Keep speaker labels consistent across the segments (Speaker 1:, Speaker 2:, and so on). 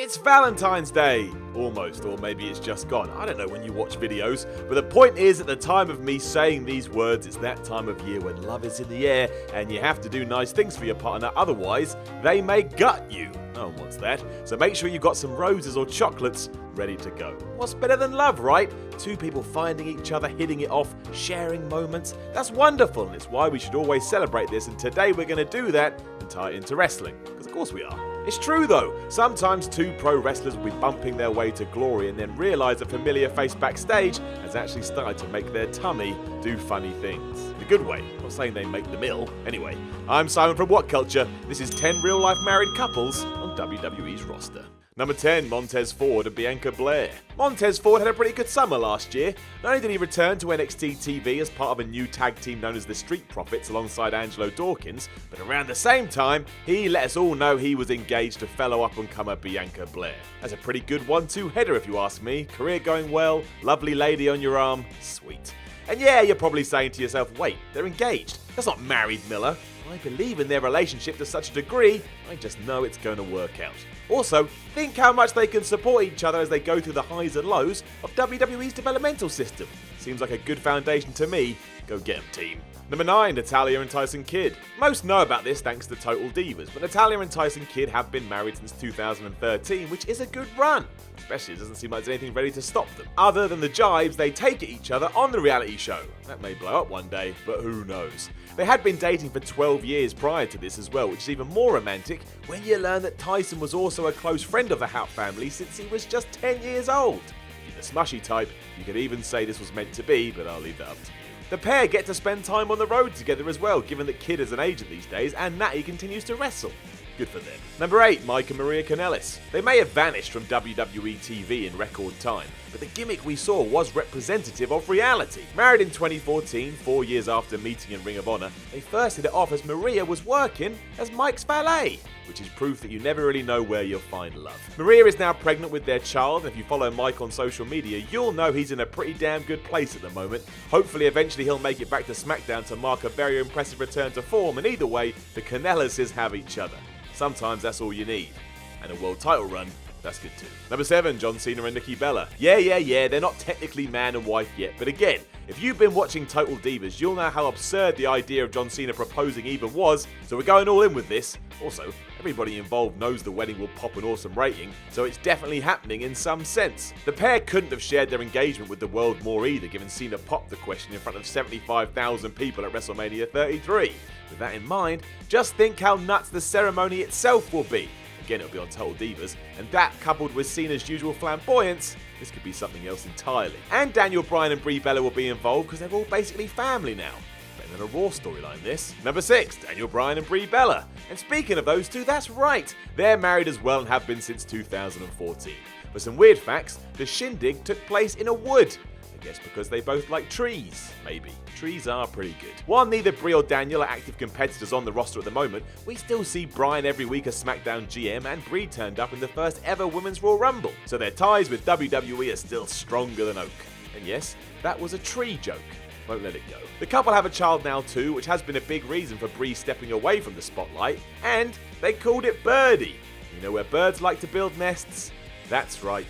Speaker 1: It's Valentine's Day! Almost, or maybe it's just gone. I don't know when you watch videos, but the point is, at the time of me saying these words, it's that time of year when love is in the air and you have to do nice things for your partner, otherwise they may gut you. No one wants that, so make sure you've got some roses or chocolates ready to go. What's better than love, right? Two people finding each other, hitting it off, sharing moments. That's wonderful, and it's why we should always celebrate this, and today we're going to do that and tie it into wrestling, because of course we are. It's true though, sometimes two pro wrestlers will be bumping their way to glory and then realise a familiar face backstage has actually started to make their tummy do funny things. In a good way, I'm not saying they make the mill. Anyway, I'm Simon from What Culture. This is 10 real life married couples on WWE's roster. Number 10, Montez Ford and Bianca Belair. Montez Ford had a pretty good summer last year. Not only did he return to NXT TV as part of a new tag team known as the Street Profits alongside Angelo Dawkins, but around the same time, he let us all know he was engaged to fellow up-and-comer Bianca Belair. That's a pretty good 1-2 header if you ask me. Career going well, lovely lady on your arm, sweet. And yeah, you're probably saying to yourself, wait, they're engaged. That's not married, Miller. I believe in their relationship to such a degree, I just know it's going to work out. Also, think how much they can support each other as they go through the highs and lows of WWE's developmental system. Seems like a good foundation to me. Go get 'em, team. Number 9, Natalya and Tyson Kidd. Most know about this thanks to Total Divas, but Natalya and Tyson Kidd have been married since 2013, which is a good run. Especially it doesn't seem like there's anything ready to stop them, other than the jibes they take at each other on the reality show. That may blow up one day, but who knows. They had been dating for 12 years prior to this as well, which is even more romantic when you learn that Tyson was also a close friend of the Houtt family since he was just 10 years old. If you're the smushy type, you could even say this was meant to be, but I'll leave that up to you. The pair get to spend time on the road together as well, given that Kidd is an agent these days and Natty continues to wrestle. Good for them. Number 8, Mike and Maria Kanellis. They may have vanished from WWE TV in record time, but the gimmick we saw was representative of reality. Married in 2014, 4 years after meeting in Ring of Honor, they first hit it off as Maria was working as Mike's valet, which is proof that you never really know where you'll find love. Maria is now pregnant with their child, and if you follow Mike on social media, you'll know he's in a pretty damn good place at the moment. Hopefully eventually he'll make it back to SmackDown to mark a very impressive return to form, and either way, the Kanellises have each other. Sometimes that's all you need. And a world title run, that's good too. Number 7, John Cena and Nikki Bella. Yeah, they're not technically man and wife yet, but again, if you've been watching Total Divas, you'll know how absurd the idea of John Cena proposing even was, so we're going all in with this. Also, everybody involved knows the wedding will pop an awesome rating, so it's definitely happening in some sense. The pair couldn't have shared their engagement with the world more either, given Cena popped the question in front of 75,000 people at WrestleMania 33. With that in mind, just think how nuts the ceremony itself will be. Again, it'll be on Total Divas, and that coupled with Cena's usual flamboyance, this could be something else entirely. And Daniel Bryan and Brie Bella will be involved because they're all basically family now. Better than a Raw storyline, this. Number 6, Daniel Bryan and Brie Bella. And speaking of those two, that's right, they're married as well and have been since 2014. For some weird facts, the shindig took place in a wood. I guess because they both like trees, maybe. Trees are pretty good. While neither Brie or Daniel are active competitors on the roster at the moment, we still see Bryan every week as SmackDown GM, and Brie turned up in the first ever Women's Royal Rumble, so their ties with WWE are still stronger than oak. And yes, that was a tree joke. Won't let it go. The couple have a child now too, which has been a big reason for Brie stepping away from the spotlight, and they called it Birdie. You know where birds like to build nests? That's right,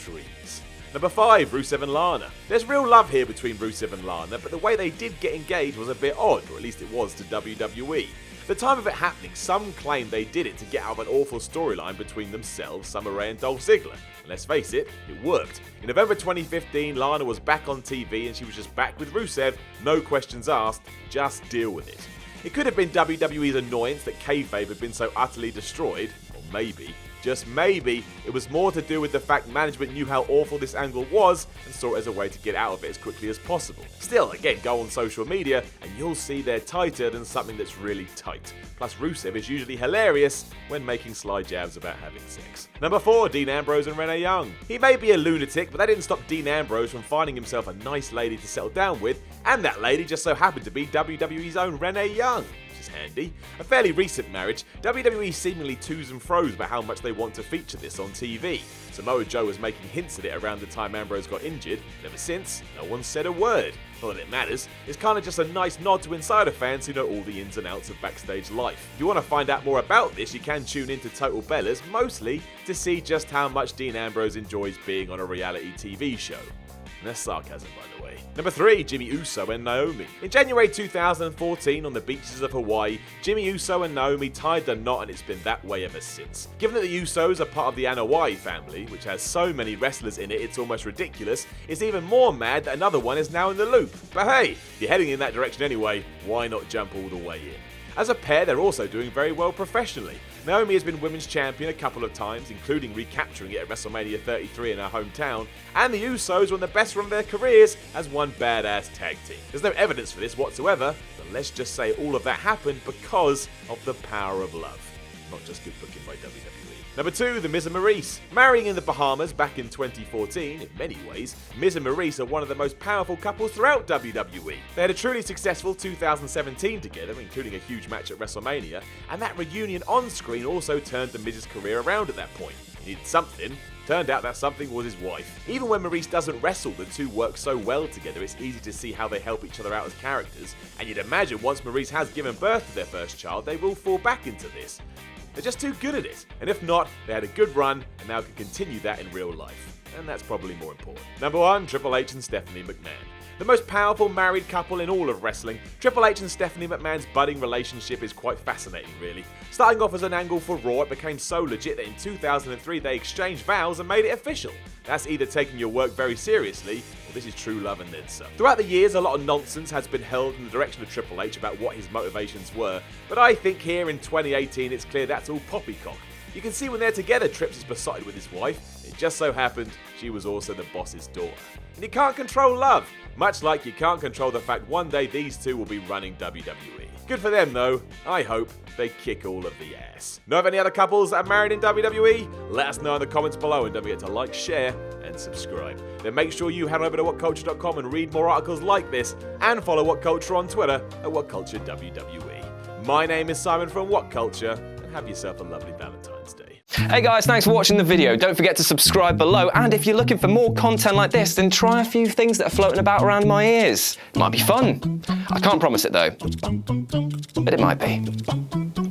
Speaker 1: trees. Number 5, Rusev and Lana. There's real love here between Rusev and Lana, but the way they did get engaged was a bit odd, or at least it was to WWE. At the time of it happening, some claimed they did it to get out of an awful storyline between themselves, Summer Rae and Dolph Ziggler. And let's face it, it worked. In November 2015, Lana was back on TV and she was just back with Rusev, no questions asked, just deal with it. It could have been WWE's annoyance that kayfabe had been so utterly destroyed, or maybe, just maybe, it was more to do with the fact management knew how awful this angle was and saw it as a way to get out of it as quickly as possible. Still, again, go on social media and you'll see they're tighter than something that's really tight. Plus, Rusev is usually hilarious when making sly jabs about having sex. Number 4, Dean Ambrose and Renee Young. He may be a lunatic, but that didn't stop Dean Ambrose from finding himself a nice lady to settle down with, and that lady just so happened to be WWE's own Renee Young. is handy. A fairly recent marriage, WWE seemingly toos and fro's about how much they want to feature this on TV. Samoa Joe was making hints at it around the time Ambrose got injured, and ever since, no one said a word. Not that it matters, it's kind of just a nice nod to insider fans who know all the ins and outs of backstage life. If you want to find out more about this, you can tune into Total Bellas, mostly to see just how much Dean Ambrose enjoys being on a reality TV show. And that's sarcasm, by the way. Number 3, Jimmy Uso and Naomi. In January 2014, on the beaches of Hawaii, Jimmy Uso and Naomi tied the knot, and it's been that way ever since. Given that the Usos are part of the Anoa'i family, which has so many wrestlers in it it's almost ridiculous, it's even more mad that another one is now in the loop. But hey, if you're heading in that direction anyway, why not jump all the way in? As a pair, they're also doing very well professionally. Naomi has been women's champion a couple of times, including recapturing it at WrestleMania 33 in her hometown, and the Usos were on the best run of their careers as one badass tag team. There's no evidence for this whatsoever, but let's just say all of that happened because of the power of love. Not just good booking by WWE. Number 2, The Miz and Maryse. Marrying in the Bahamas back in 2014, in many ways, Miz and Maryse are one of the most powerful couples throughout WWE. They had a truly successful 2017 together, including a huge match at WrestleMania, and that reunion on screen also turned the Miz's career around at that point. He needed something. Turned out that something was his wife. Even when Maryse doesn't wrestle, the two work so well together it's easy to see how they help each other out as characters, and you'd imagine once Maryse has given birth to their first child, they will fall back into this. They're just too good at it, and if not, they had a good run and now can continue that in real life. And that's probably more important. Number 1, Triple H and Stephanie McMahon. The most powerful married couple in all of wrestling, Triple H and Stephanie McMahon's budding relationship is quite fascinating, really. Starting off as an angle for Raw, it became so legit that in 2003 they exchanged vows and made it official. That's either taking your work very seriously, or this is true love and then some. Throughout the years, a lot of nonsense has been hurled in the direction of Triple H about what his motivations were, but I think here in 2018 it's clear that's all poppycock. You can see when they're together, Trips is besotted with his wife. It just so happened she was also the boss's daughter. And you can't control love, much like you can't control the fact one day these two will be running WWE. Good for them though, I hope they kick all of the ass. Know of any other couples that are married in WWE? Let us know in the comments below, and don't forget to like, share, and subscribe. Then make sure you head over to WhatCulture.com and read more articles like this, and follow What Culture on Twitter at WhatCultureWWE. My name is Simon from What Culture, and have yourself a lovely Valentine's Day.
Speaker 2: Hey guys, thanks for watching the video. Don't forget to subscribe below, and if you're looking for more content like this, then try a few things that are floating about around my ears. Might be fun. I can't promise it though, but it might be.